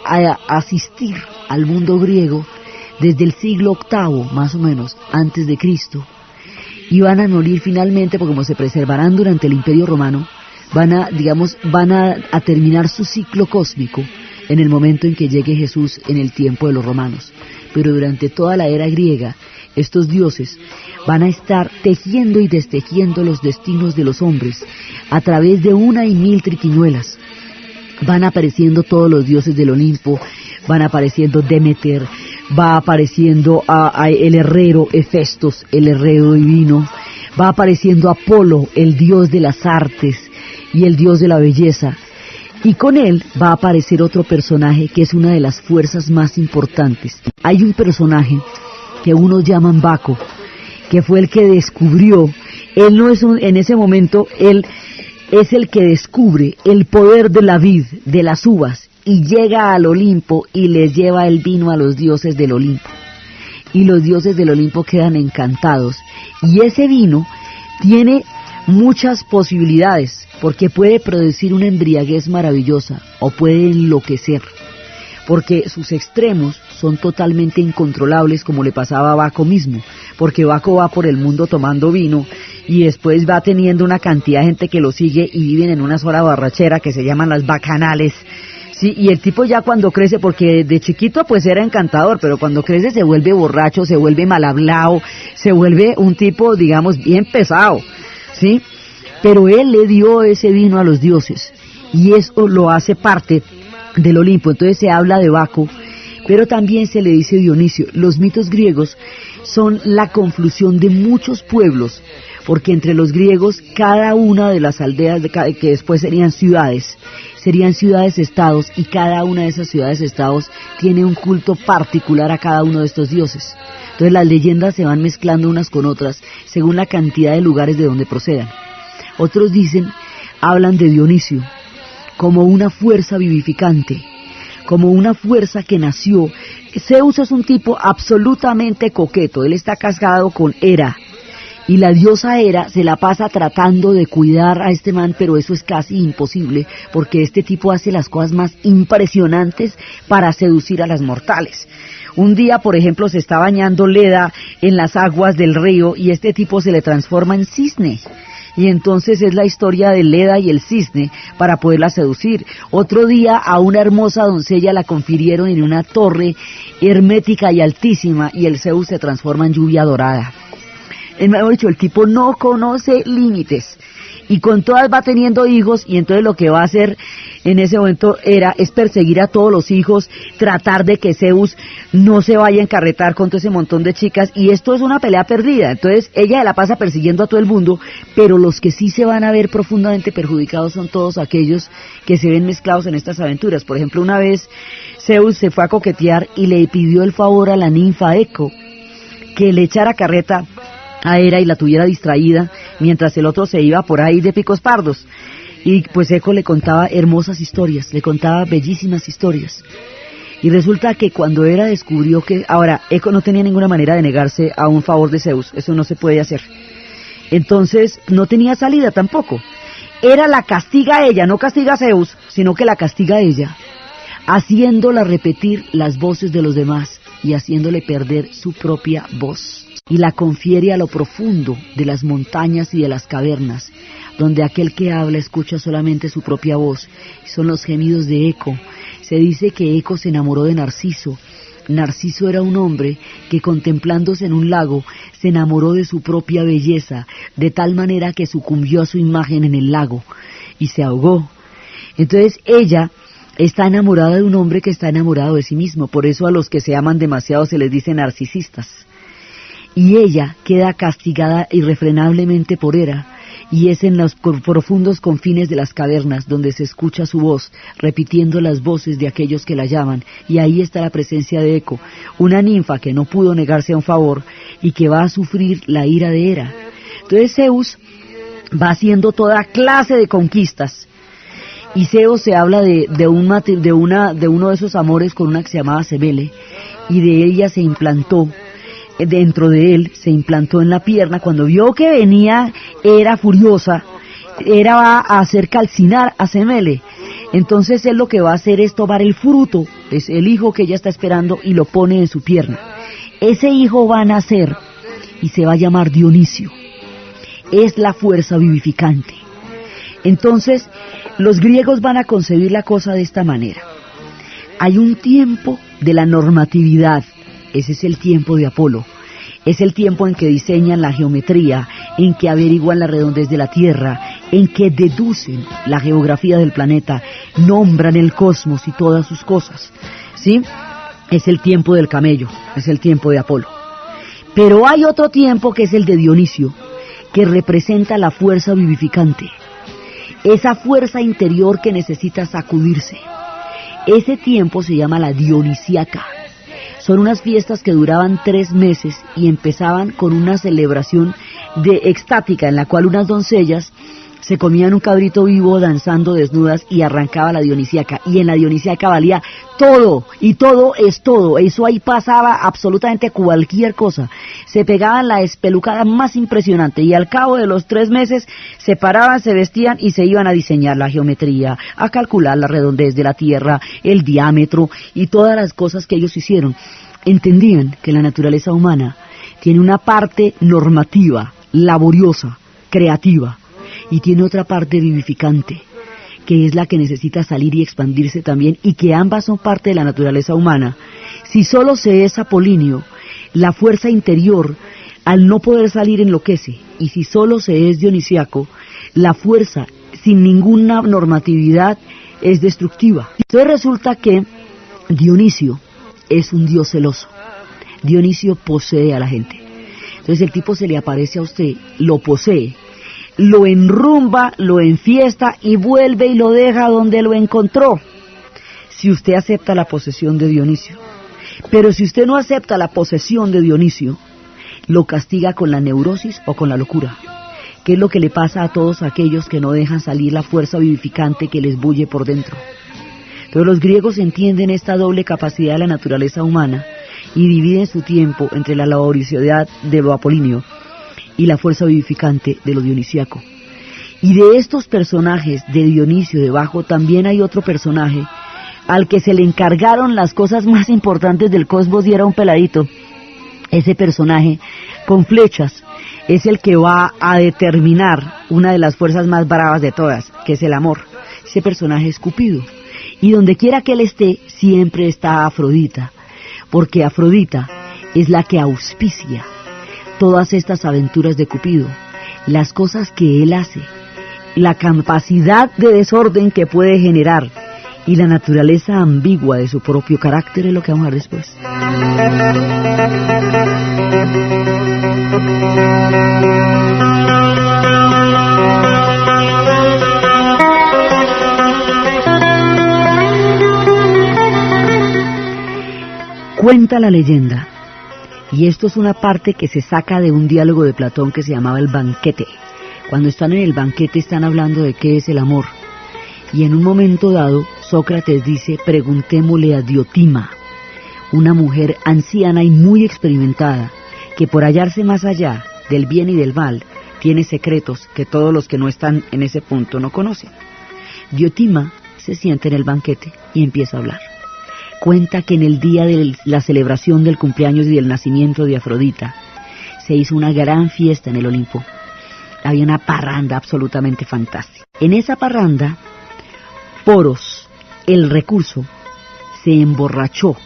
asistir al mundo griego desde el siglo VIII, más o menos, antes de Cristo, y van a morir finalmente, porque como se preservarán durante el Imperio Romano, van a terminar su ciclo cósmico en el momento en que llegue Jesús en el tiempo de los romanos. Pero durante toda la era griega, estos dioses van a estar tejiendo y destejiendo los destinos de los hombres a través de 1.000 triquiñuelas. Van apareciendo todos los dioses del Olimpo, van apareciendo Demeter, va apareciendo el herrero Hefestos, el herrero divino, va apareciendo Apolo, el dios de las artes y el dios de la belleza, y con él va a aparecer otro personaje que es una de las fuerzas más importantes. Hay un personaje que unos llaman Baco, que fue el que descubrió, él no es en ese momento, él es el que descubre el poder de la vid, de las uvas, y llega al Olimpo y les lleva el vino a los dioses del Olimpo. Y los dioses del Olimpo quedan encantados. Y ese vino tiene muchas posibilidades, porque puede producir una embriaguez maravillosa o puede enloquecer, porque sus extremos son totalmente incontrolables, como le pasaba a Baco mismo, porque Baco va por el mundo tomando vino y después va teniendo una cantidad de gente que lo sigue y viven en una sola borrachera que se llaman las bacanales. Sí, y el tipo ya cuando crece, porque de chiquito pues era encantador, pero cuando crece se vuelve borracho, se vuelve mal hablado, se vuelve un tipo, digamos, bien pesado, ¿sí? Pero él le dio ese vino a los dioses, y eso lo hace parte del Olimpo. Entonces se habla de Baco, pero también se le dice Dionisio. Los mitos griegos son la conflusión de muchos pueblos, porque entre los griegos cada una de las aldeas, que después serían ciudades-estados, y cada una de esas ciudades-estados tiene un culto particular a cada uno de estos dioses. Entonces las leyendas se van mezclando unas con otras según la cantidad de lugares de donde procedan. Otros hablan de Dionisio como una fuerza vivificante, como una fuerza que nació. Zeus es un tipo absolutamente coqueto, él está casado con Hera, y la diosa Hera se la pasa tratando de cuidar a este man, pero eso es casi imposible, porque este tipo hace las cosas más impresionantes para seducir a las mortales. Un día, por ejemplo, se está bañando Leda en las aguas del río y este tipo se le transforma en cisne. Y entonces es la historia de Leda y el cisne para poderla seducir. Otro día a una hermosa doncella la confirieron en una torre hermética y altísima y el Zeus se transforma en lluvia dorada. Mejor dicho, el tipo no conoce límites y con todas va teniendo hijos, y entonces lo que va a hacer en ese momento es perseguir a todos los hijos, tratar de que Zeus no se vaya a encarretar con todo ese montón de chicas, y esto es una pelea perdida. Entonces ella la pasa persiguiendo a todo el mundo, pero los que sí se van a ver profundamente perjudicados son todos aquellos que se ven mezclados en estas aventuras. Por ejemplo, una vez Zeus se fue a coquetear y le pidió el favor a la ninfa Eco que le echara carreta a Hera y la tuviera distraída mientras el otro se iba por ahí de picos pardos. Y pues Eco le contaba hermosas historias, le contaba bellísimas historias. Y resulta que cuando Hera descubrió que... Ahora, Eco no tenía ninguna manera de negarse a un favor de Zeus, eso no se puede hacer. Entonces no tenía salida tampoco. Hera la castiga a ella, no castiga a Zeus, sino que la castiga a ella, haciéndola repetir las voces de los demás y haciéndole perder su propia voz. Y la confiere a lo profundo de las montañas y de las cavernas, donde aquel que habla escucha solamente su propia voz. Son los gemidos de Eco. Se dice que Eco se enamoró de Narciso. Narciso era un hombre que, contemplándose en un lago, se enamoró de su propia belleza, de tal manera que sucumbió a su imagen en el lago y se ahogó. Entonces ella está enamorada de un hombre que está enamorado de sí mismo. Por eso a los que se aman demasiado se les dice narcisistas. Y ella queda castigada irrefrenablemente por Hera, y es en los profundos confines de las cavernas donde se escucha su voz, repitiendo las voces de aquellos que la llaman, y ahí está la presencia de Eco, una ninfa que no pudo negarse a un favor, y que va a sufrir la ira de Hera. Entonces Zeus va haciendo toda clase de conquistas, y Zeus se habla de uno de esos amores con una que se llamaba Semele, y de ella se implantó dentro de él, se implantó en la pierna. Cuando vio que venía, era furiosa, era a hacer calcinar a Semele. Entonces él lo que va a hacer es tomar el fruto, es el hijo que ella está esperando, y lo pone en su pierna. Ese hijo va a nacer y se va a llamar Dionisio. Es la fuerza vivificante. Entonces, los griegos van a concebir la cosa de esta manera. Hay un tiempo de la normatividad, ese es el tiempo de Apolo. Es el tiempo en que diseñan la geometría, en que averiguan la redondez de la Tierra, en que deducen la geografía del planeta, nombran el cosmos y todas sus cosas, ¿sí? Es el tiempo del camello, es el tiempo de Apolo. Pero hay otro tiempo que es el de Dionisio, que representa la fuerza vivificante, esa fuerza interior que necesita sacudirse. Ese tiempo se llama la Dionisiaca. Son unas fiestas que duraban 3 meses y empezaban con una celebración extática en la cual unas doncellas se comían un cabrito vivo danzando desnudas y arrancaba la Dionisiaca. Y en la Dionisiaca valía todo, y todo es todo. Eso ahí pasaba absolutamente cualquier cosa. Se pegaban la espelucada más impresionante y al cabo de los 3 meses se paraban, se vestían y se iban a diseñar la geometría, a calcular la redondez de la Tierra, el diámetro y todas las cosas que ellos hicieron. Entendían que la naturaleza humana tiene una parte normativa, laboriosa, creativa, y tiene otra parte vivificante, que es la que necesita salir y expandirse también, y que ambas son parte de la naturaleza humana. Si solo se es apolíneo, la fuerza interior, al no poder salir, enloquece, y si solo se es dionisiaco, la fuerza, sin ninguna normatividad, es destructiva. Entonces resulta que Dionisio es un dios celoso. Dionisio posee a la gente. Entonces el tipo se le aparece a usted, lo posee, lo enrumba, lo enfiesta y vuelve y lo deja donde lo encontró, si usted acepta la posesión de Dionisio. Pero si usted no acepta la posesión de Dionisio, lo castiga con la neurosis o con la locura, que es lo que le pasa a todos aquellos que no dejan salir la fuerza vivificante que les bulle por dentro. Pero los griegos entienden esta doble capacidad de la naturaleza humana y dividen su tiempo entre la laboriosidad de lo apolíneo y la fuerza vivificante de lo dionisiaco. Y de estos personajes de Dionisio debajo también hay otro personaje al que se le encargaron las cosas más importantes del cosmos y era un peladito. Ese personaje con flechas es el que va a determinar una de las fuerzas más bravas de todas, que es el amor. Ese personaje es Cupido. Y donde quiera que él esté, siempre está Afrodita, porque Afrodita es la que auspicia todas estas aventuras de Cupido, las cosas que él hace, la capacidad de desorden que puede generar y la naturaleza ambigua de su propio carácter es lo que vamos a ver después. Cuenta la leyenda, y esto es una parte que se saca de un diálogo de Platón que se llamaba El Banquete. Cuando están en el banquete están hablando de qué es el amor. Y en un momento dado, Sócrates dice, preguntémosle a Diotima, una mujer anciana y muy experimentada, que por hallarse más allá del bien y del mal, tiene secretos que todos los que no están en ese punto no conocen. Diotima se sienta en el banquete y empieza a hablar. Cuenta que en el día de la celebración del cumpleaños y del nacimiento de Afrodita, se hizo una gran fiesta en el Olimpo. Había una parranda absolutamente fantástica. En esa parranda, Poros, el recurso, se emborrachó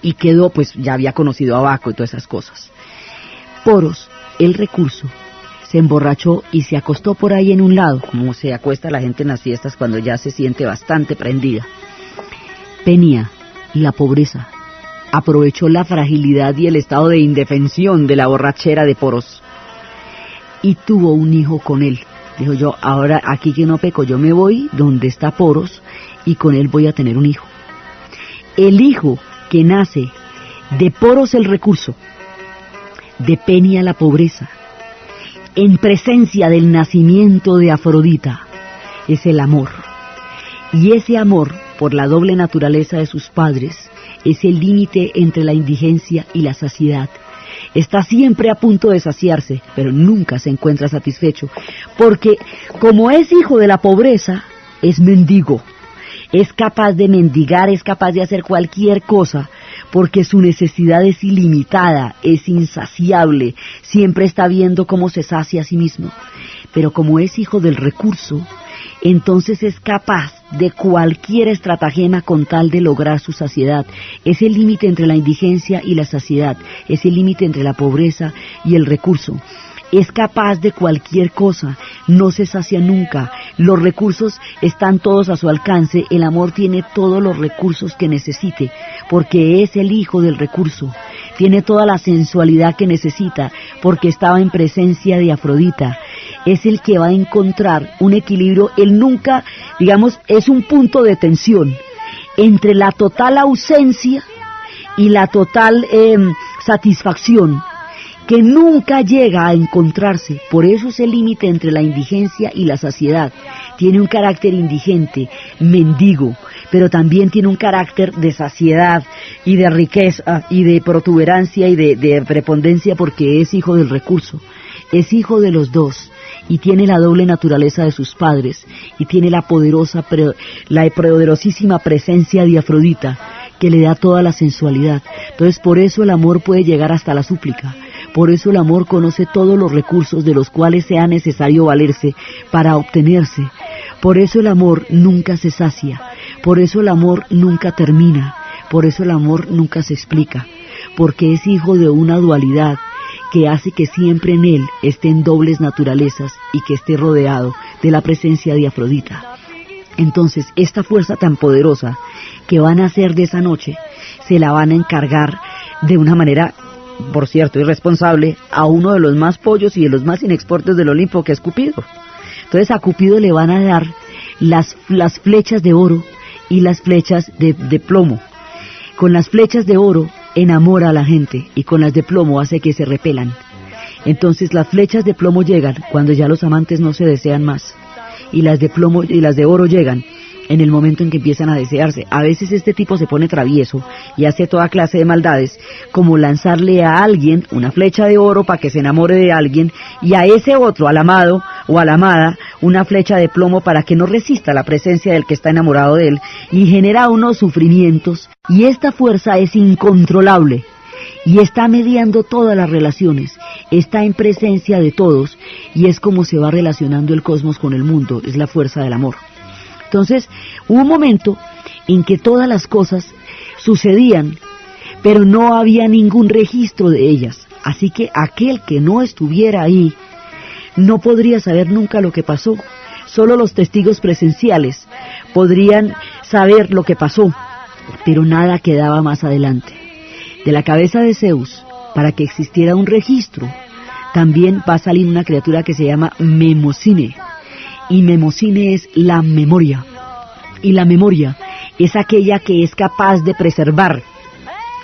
y quedó, pues ya había conocido a Baco y todas esas cosas. Poros, el recurso, se emborrachó y se acostó por ahí en un lado, como se acuesta la gente en las fiestas cuando ya se siente bastante prendida. Penía, la pobreza, aprovechó la fragilidad y el estado de indefensión de la borrachera de Poros y tuvo un hijo con él. Dijo, yo ahora aquí que no peco, yo me voy donde está Poros y con él voy a tener un hijo. El hijo que nace de Poros el recurso, de Penia la pobreza, en presencia del nacimiento de Afrodita, es el amor. Y ese amor, por la doble naturaleza de sus padres, es el límite entre la indigencia y la saciedad. está siempre a punto de saciarse, pero nunca se encuentra satisfecho, porque como es hijo de la pobreza, es mendigo. Es capaz de mendigar, es capaz de hacer cualquier cosa, porque su necesidad es ilimitada, es insaciable, siempre está viendo cómo se sacia a sí mismo. Pero como es hijo del recurso, entonces es capaz de cualquier estratagema con tal de lograr su saciedad. Es el límite entre la indigencia y la saciedad, es el límite entre la pobreza y el recurso. Es capaz de cualquier cosa, no se sacia nunca, los recursos están todos a su alcance, el amor tiene todos los recursos que necesite, porque es el hijo del recurso, tiene toda la sensualidad que necesita, porque estaba en presencia de Afrodita, es el que va a encontrar un equilibrio, él nunca, digamos, es un punto de tensión entre la total ausencia y la total satisfacción, que nunca llega a encontrarse, por eso es el límite entre la indigencia y la saciedad. Tiene un carácter indigente, mendigo, pero también tiene un carácter de saciedad y de riqueza y de protuberancia y de prepondencia, porque es hijo del recurso, es hijo de los dos y tiene la doble naturaleza de sus padres y tiene la poderosísima presencia de Afrodita que le da toda la sensualidad. Entonces por eso el amor puede llegar hasta la súplica. Por eso el amor conoce todos los recursos de los cuales sea necesario valerse para obtenerse. Por eso el amor nunca se sacia. Por eso el amor nunca termina. Por eso el amor nunca se explica. Porque es hijo de una dualidad que hace que siempre en él estén dobles naturalezas y que esté rodeado de la presencia de Afrodita. Entonces, esta fuerza tan poderosa que van a hacer de esa noche, se la van a encargar de una manera, por cierto, irresponsable, a uno de los más pollos y de los más inexpertos del Olimpo, que es Cupido. Entonces a Cupido le van a dar las flechas de oro y las flechas de plomo. Con las flechas de oro enamora a la gente y con las de plomo hace que se repelan. Entonces las flechas de plomo llegan cuando ya los amantes no se desean más, y las de plomo y las de oro llegan en el momento en que empiezan a desearse. A veces este tipo se pone travieso y hace toda clase de maldades, como lanzarle a alguien una flecha de oro para que se enamore de alguien, y a ese otro, al amado o a la amada, una flecha de plomo para que no resista la presencia del que está enamorado de él, y genera unos sufrimientos, y esta fuerza es incontrolable, y está mediando todas las relaciones, está en presencia de todos, y es como se va relacionando el cosmos con el mundo, es la fuerza del amor. Entonces, hubo un momento en que todas las cosas sucedían, pero no había ningún registro de ellas. Así que aquel que no estuviera ahí no podría saber nunca lo que pasó. Solo los testigos presenciales podrían saber lo que pasó, pero nada quedaba más adelante. De la cabeza de Zeus, para que existiera un registro, también va a salir una criatura que se llama Mnemosine. Y Mnemosine es la memoria, y la memoria es aquella que es capaz de preservar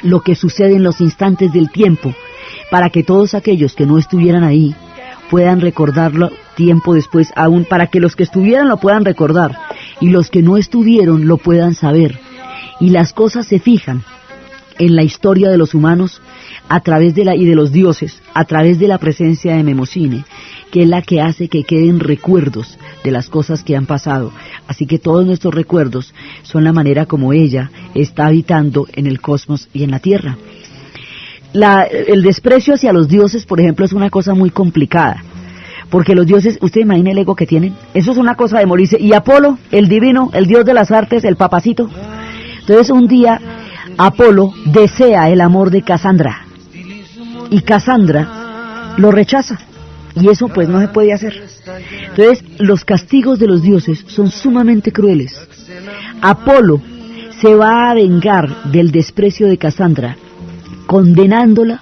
lo que sucede en los instantes del tiempo, para que todos aquellos que no estuvieran ahí puedan recordarlo tiempo después, aún para que los que estuvieran lo puedan recordar, y los que no estuvieron lo puedan saber, y las cosas se fijan en la historia de los humanos a través de y de los dioses, a través de la presencia de Mnemosine, que es la que hace que queden recuerdos de las cosas que han pasado. Así que todos nuestros recuerdos son la manera como ella está habitando en el cosmos y en la tierra. El desprecio hacia los dioses, por ejemplo, es una cosa muy complicada, porque los dioses, usted imagina el ego que tienen, eso es una cosa de morirse. Y Apolo, el divino, el dios de las artes, el papacito, entonces un día Apolo desea el amor de Casandra, y Casandra lo rechaza, y eso pues no se puede hacer. Entonces los castigos de los dioses son sumamente crueles. Apolo se va a vengar del desprecio de Casandra, condenándola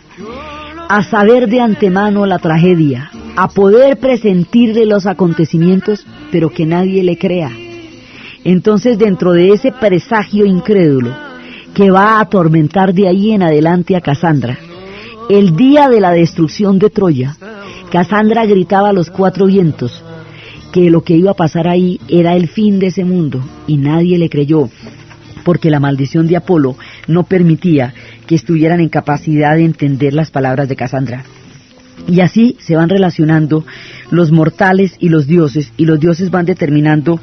a saber de antemano la tragedia, a poder presentirle los acontecimientos, pero que nadie le crea. Entonces, dentro de ese presagio incrédulo que va a atormentar de ahí en adelante a Casandra, el día de la destrucción de Troya, Casandra gritaba a los cuatro vientos que lo que iba a pasar ahí era el fin de ese mundo, y nadie le creyó, porque la maldición de Apolo no permitía que estuvieran en capacidad de entender las palabras de Casandra. Y así se van relacionando los mortales y los dioses van determinando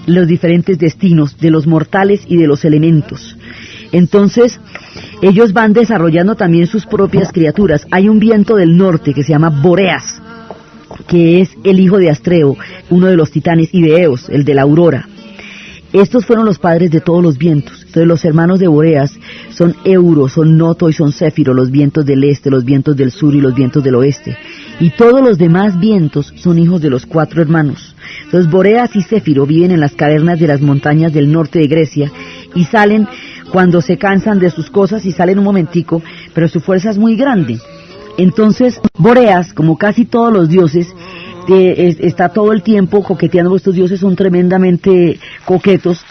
los diferentes destinos de los mortales y de los elementos. Entonces, ellos van desarrollando también sus propias criaturas. Hay un viento del norte que se llama Boreas, que es el hijo de Astreo, uno de los titanes, y de Eos, el de la aurora. Estos fueron los padres de todos los vientos. Entonces los hermanos de Boreas son Euro, son Noto y son Céfiro, los vientos del este, los vientos del sur y los vientos del oeste. Y todos los demás vientos son hijos de los 4 hermanos. Entonces Boreas y Céfiro viven en las cavernas de las montañas del norte de Grecia y salen cuando se cansan de sus cosas y salen un momentico, pero su fuerza es muy grande. Entonces Boreas, como casi todos los dioses, está todo el tiempo coqueteando, porque estos dioses son tremendamente coquetos.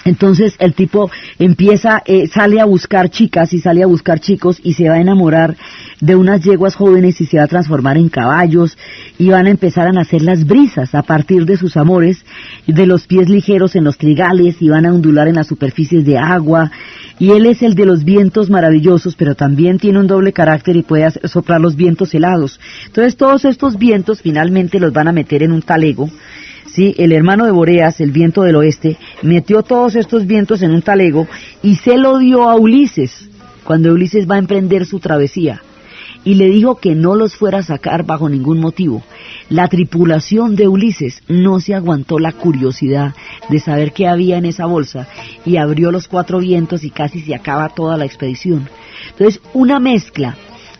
Entonces el tipo empieza, sale a buscar chicas y sale a buscar chicos y se va a enamorar de unas yeguas jóvenes y se va a transformar en caballos y van a empezar a nacer las brisas a partir de sus amores, de los pies ligeros en los trigales y van a ondular en las superficies de agua. Y él es el de los vientos maravillosos, pero también tiene un doble carácter y puede soplar los vientos helados. Entonces todos estos vientos finalmente los van a meter en un talego. Sí, el hermano de Boreas, el viento del oeste, metió todos estos vientos en un talego y se lo dio a Ulises, cuando Ulises va a emprender su travesía. Y le dijo que no los fuera a sacar bajo ningún motivo. La tripulación de Ulises no se aguantó la curiosidad de saber qué había en esa bolsa y abrió los 4 vientos y casi se acaba toda la expedición. Entonces, una mezcla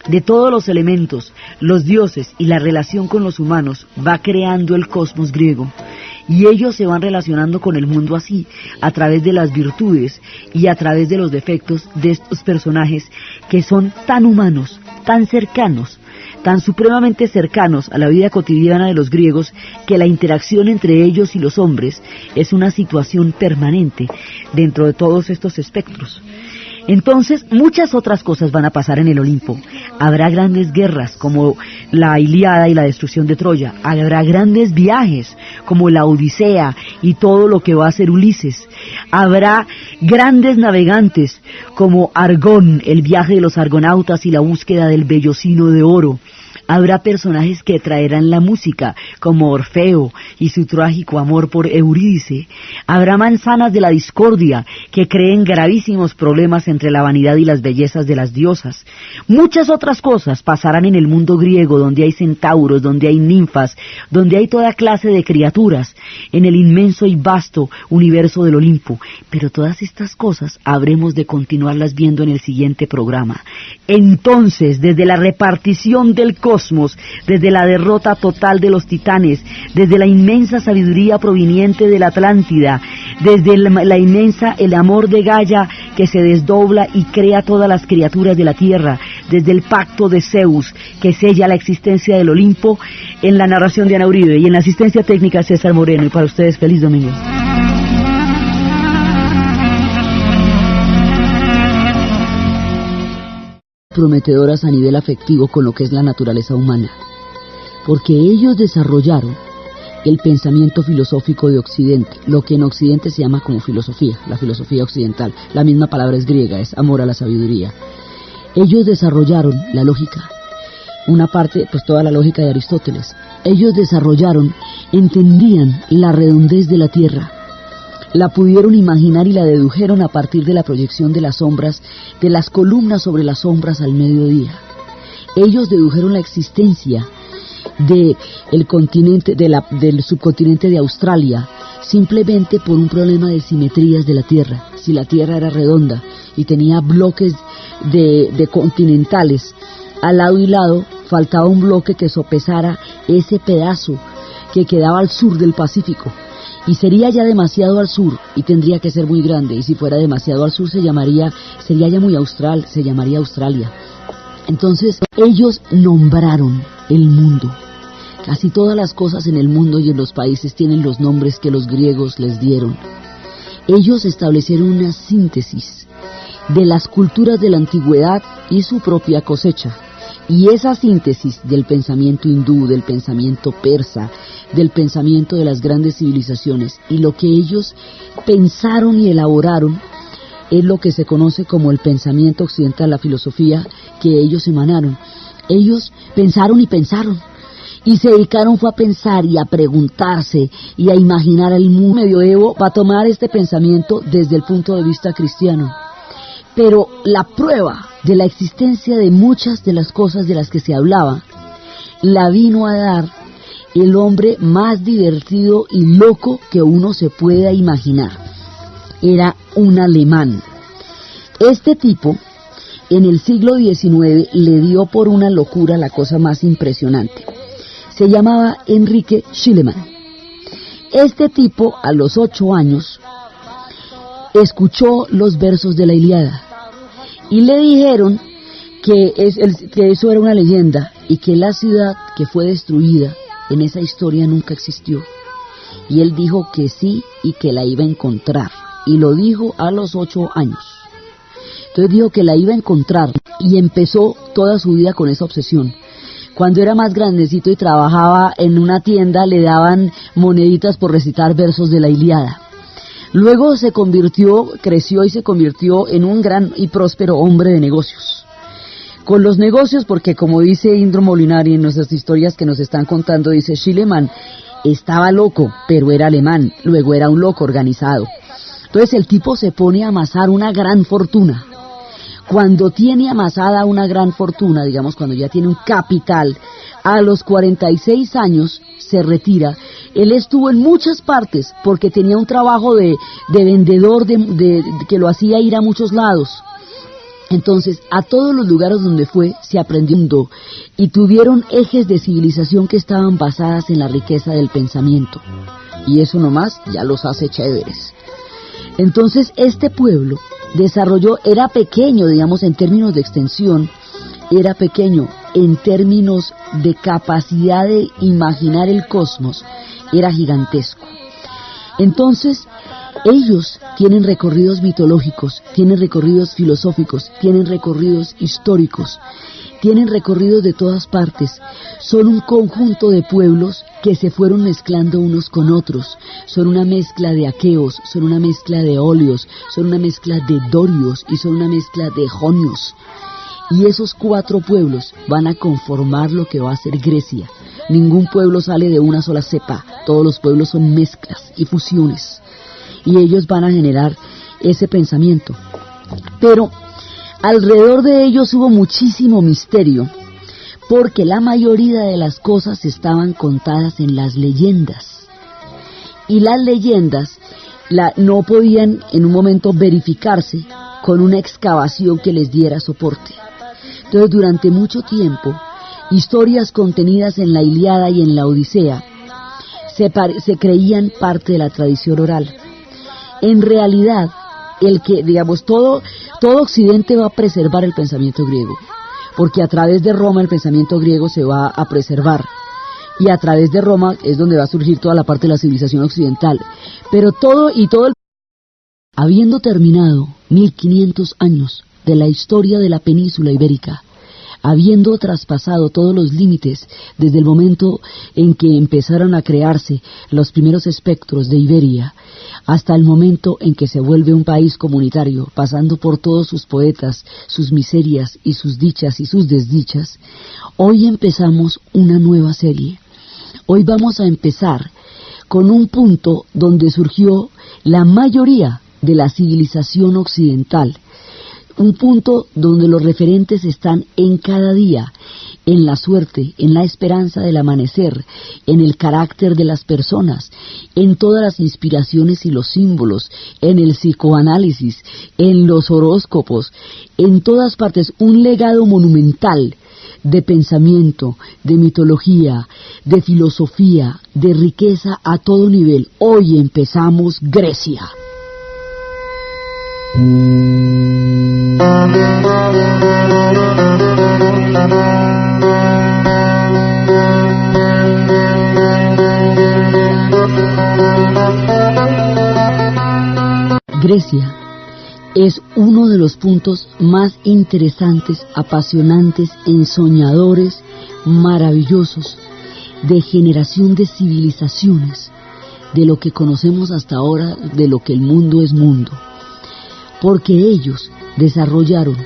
de todos los elementos, los dioses y la relación con los humanos va creando el cosmos griego. Y ellos se van relacionando con el mundo así, a través de las virtudes y a través de los defectos de estos personajes que son tan humanos, tan cercanos, tan supremamente cercanos a la vida cotidiana de los griegos, que la interacción entre ellos y los hombres es una situación permanente dentro de todos estos espectros. Entonces, muchas otras cosas van a pasar en el Olimpo. Habrá grandes guerras, como la Ilíada y la destrucción de Troya. Habrá grandes viajes, como la Odisea y todo lo que va a hacer Ulises. Habrá grandes navegantes, como Argón, el viaje de los argonautas y la búsqueda del vellocino de oro. Habrá personajes que traerán la música, como Orfeo y su trágico amor por Eurídice. Habrá manzanas de la discordia que creen gravísimos problemas entre la vanidad y las bellezas de las diosas. Muchas otras cosas pasarán en el mundo griego, donde hay centauros, donde hay ninfas, donde hay toda clase de criaturas, en el inmenso y vasto universo del Olimpo. Pero todas estas cosas habremos de continuarlas viendo en el siguiente programa. Entonces, desde la repartición del cosmos, desde la derrota total de los titanes, desde la inmensa sabiduría proveniente de la Atlántida, desde el amor de Gaia que se desdobla y crea todas las criaturas de la tierra, desde el pacto de Zeus que sella la existencia del Olimpo, en la narración de Ana Uribe y en la asistencia técnica César Moreno. Y para ustedes, feliz domingo. Prometedoras a nivel afectivo con lo que es la naturaleza humana, porque ellos desarrollaron el pensamiento filosófico de Occidente, lo que en Occidente se llama como filosofía, la filosofía occidental. La misma palabra es griega, es amor a la sabiduría. Ellos desarrollaron la lógica, una parte, pues toda la lógica de Aristóteles. Ellos entendían la redondez de la Tierra, la pudieron imaginar y la dedujeron a partir de la proyección de las sombras, de las columnas sobre las sombras al mediodía. Ellos dedujeron la existencia del continente, del subcontinente de Australia, simplemente por un problema de simetrías de la Tierra. Si la Tierra era redonda y tenía bloques de continentales al lado y lado, faltaba un bloque que sopesara ese pedazo que quedaba al sur del Pacífico. Y sería ya demasiado al sur y tendría que ser muy grande, y si fuera demasiado al sur sería ya muy austral, se llamaría Australia. Entonces ellos nombraron el mundo. Casi todas las cosas en el mundo y en los países tienen los nombres que los griegos les dieron. Ellos establecieron una síntesis de las culturas de la antigüedad y su propia cosecha. Y esa síntesis del pensamiento hindú, del pensamiento persa, del pensamiento de las grandes civilizaciones, y lo que ellos pensaron y elaboraron, es lo que se conoce como el pensamiento occidental, la filosofía que ellos emanaron. Ellos pensaron y pensaron, y se dedicaron fue a pensar y a preguntarse y a imaginar el mundo medioevo para tomar este pensamiento desde el punto de vista cristiano. Pero la prueba de la existencia de muchas de las cosas de las que se hablaba la vino a dar el hombre más divertido y loco que uno se pueda imaginar. Era un alemán. Este tipo, en el siglo XIX, le dio por una locura la cosa más impresionante. Se llamaba Enrique Schliemann. Este tipo, a los 8 años, escuchó los versos de la Ilíada y le dijeron que eso era una leyenda y que la ciudad que fue destruida en esa historia nunca existió. Y él dijo que sí y que la iba a encontrar, y lo dijo a los 8 años. Entonces dijo que la iba a encontrar y empezó toda su vida con esa obsesión. Cuando era más grandecito y trabajaba en una tienda, le daban moneditas por recitar versos de la Ilíada. Luego creció y se convirtió en un gran y próspero hombre de negocios. Con los negocios, porque como dice Indro Molinari en nuestras historias que nos están contando, dice Schliemann estaba loco, pero era alemán, luego era un loco organizado. Entonces el tipo se pone a amasar una gran fortuna. Cuando tiene amasada una gran fortuna, digamos cuando ya tiene un capital, a los 46 años se retira. Él estuvo en muchas partes porque tenía un trabajo de vendedor que lo hacía ir a muchos lados. Entonces, a todos los lugares donde fue, se aprendió y tuvieron ejes de civilización que estaban basadas en la riqueza del pensamiento. Y eso nomás ya los hace chéveres. Entonces, este pueblo era pequeño, digamos, en términos de extensión, era pequeño, en términos de capacidad de imaginar el cosmos, era gigantesco. Entonces, ellos tienen recorridos mitológicos, tienen recorridos filosóficos, tienen recorridos históricos, tienen recorridos de todas partes. Son un conjunto de pueblos que se fueron mezclando unos con otros. Son una mezcla de aqueos, son una mezcla de óleos, son una mezcla de dorios y son una mezcla de jonios. Y esos 4 pueblos van a conformar lo que va a ser Grecia. Ningún pueblo sale de una sola cepa, todos los pueblos son mezclas y fusiones. Y ellos van a generar ese pensamiento. Pero alrededor de ellos hubo muchísimo misterio, porque la mayoría de las cosas estaban contadas en las leyendas. Y las leyendas no podían en un momento verificarse con una excavación que les diera soporte. Entonces, durante mucho tiempo, historias contenidas en la Ilíada y en la Odisea se creían parte de la tradición oral. En realidad, todo Occidente va a preservar el pensamiento griego, porque a través de Roma el pensamiento griego se va a preservar, y a través de Roma es donde va a surgir toda la parte de la civilización occidental. Pero habiendo terminado 1500 años de la historia de la península ibérica, habiendo traspasado todos los límites desde el momento en que empezaron a crearse los primeros espectros de Iberia, hasta el momento en que se vuelve un país comunitario, pasando por todos sus poetas, sus miserias y sus dichas y sus desdichas, hoy empezamos una nueva serie. Hoy vamos a empezar con un punto donde surgió la mayoría de la civilización occidental, un punto donde los referentes están en cada día, en la suerte, en la esperanza del amanecer, en el carácter de las personas, en todas las inspiraciones y los símbolos, en el psicoanálisis, en los horóscopos, en todas partes, un legado monumental de pensamiento, de mitología, de filosofía, de riqueza a todo nivel. Hoy empezamos Grecia. Grecia es uno de los puntos más interesantes, apasionantes, ensoñadores, maravillosos, de generación de civilizaciones, de lo que conocemos hasta ahora, de lo que el mundo es mundo. porque ellos desarrollaron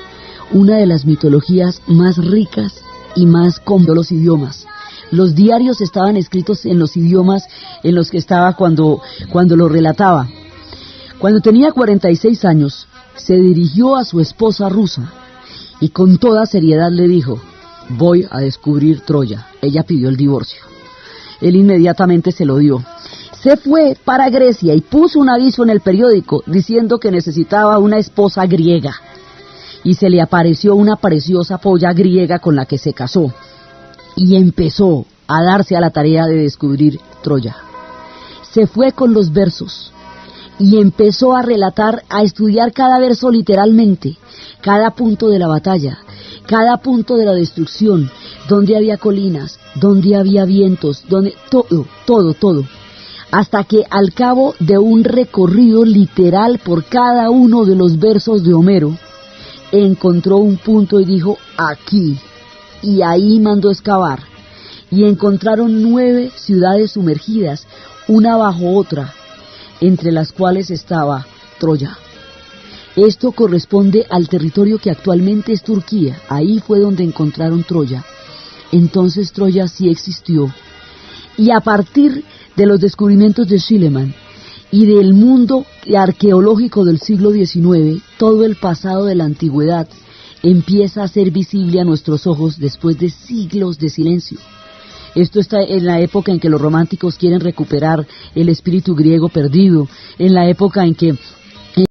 una de las mitologías más ricas y más con los idiomas. Los diarios estaban escritos en los idiomas en los que estaba cuando lo relataba. Cuando tenía 46 años, se dirigió a su esposa rusa y con toda seriedad le dijo: voy a descubrir Troya. Ella pidió el divorcio. Él inmediatamente se lo dio. Se fue para Grecia y puso un aviso en el periódico diciendo que necesitaba una esposa griega. Y se le apareció una preciosa polla griega con la que se casó. Y empezó a darse a la tarea de descubrir Troya. Se fue con los versos y empezó a relatar, a estudiar cada verso literalmente, cada punto de la batalla, cada punto de la destrucción, donde había colinas, donde había vientos, donde todo, hasta que al cabo de un recorrido literal por cada uno de los versos de Homero, encontró un punto y dijo: aquí, y ahí mandó excavar, y encontraron 9 ciudades sumergidas, una bajo otra, entre las cuales estaba Troya. Esto corresponde al territorio que actualmente es Turquía. Ahí fue donde encontraron Troya. Entonces Troya sí existió. Y a partir de los descubrimientos de Schliemann y del mundo arqueológico del siglo XIX, todo el pasado de la antigüedad empieza a ser visible a nuestros ojos después de siglos de silencio. Esto está en la época en que los románticos quieren recuperar el espíritu griego perdido, en la época en que